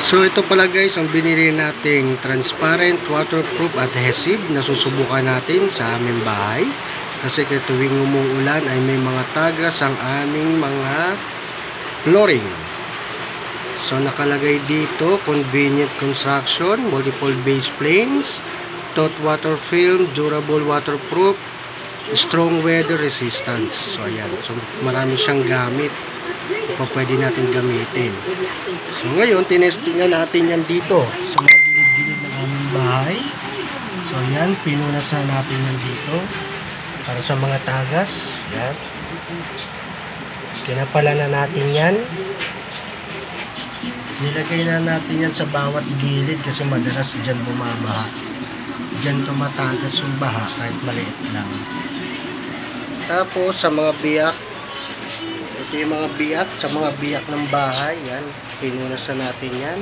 So ito pala guys ang binili nating transparent waterproof adhesive na susubukan natin sa aming bahay. Kasi tuwing umuulan ay may mga tagas ang aming mga flooring. So nakalagay dito, convenient construction, multiple base planes, taut water film, durable waterproof, strong weather resistance. So ayan, so marami siyang gamit pa pwede natin gamitin. So ngayon, tinestingan natin yan dito sa mga gilid-gilid ng aming bahay. So yan, pinunasan natin yan dito para sa mga tagas. Yan. Kinapala na natin yan. Nilagay na natin yan sa bawat gilid kasi madalas dyan bumabaha. Dyan tumatagas yung baha kahit maliit lang. Tapos sa mga biyak, ito yung mga biyak, sa mga biyak ng bahay, yan, pinunasan natin yan.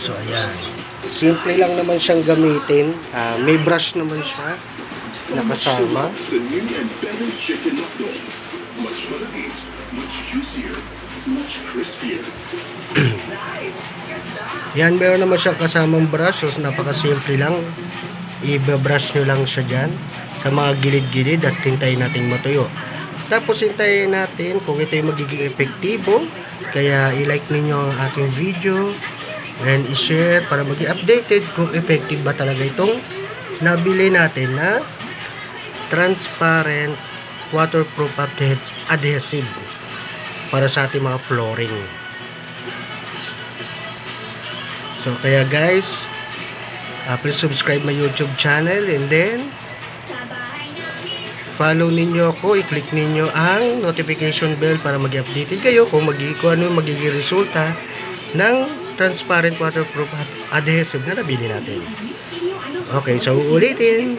So ayan, simple lang naman siyang gamitin. May brush naman siya nakasama. Yan, meron naman siyang kasamang brush. So napakasimple lang, i-brush nyo lang siya dyan sa mga gilid-gilid at hintayin natin matuyo. Tapos hintayin natin kung ito yung magiging epektibo. Kaya i-like ninyo ang aking video and i-share para maging updated kung effective ba talaga itong nabili natin na transparent waterproof adhesive para sa ating mga flooring. So kaya guys, please subscribe my YouTube channel and then follow ninyo ako, i-click ninyo ang notification bell para mag-updated kayo kung ano yung magiging resulta ng transparent waterproof adhesive na nabili natin. Okay, so ulitin.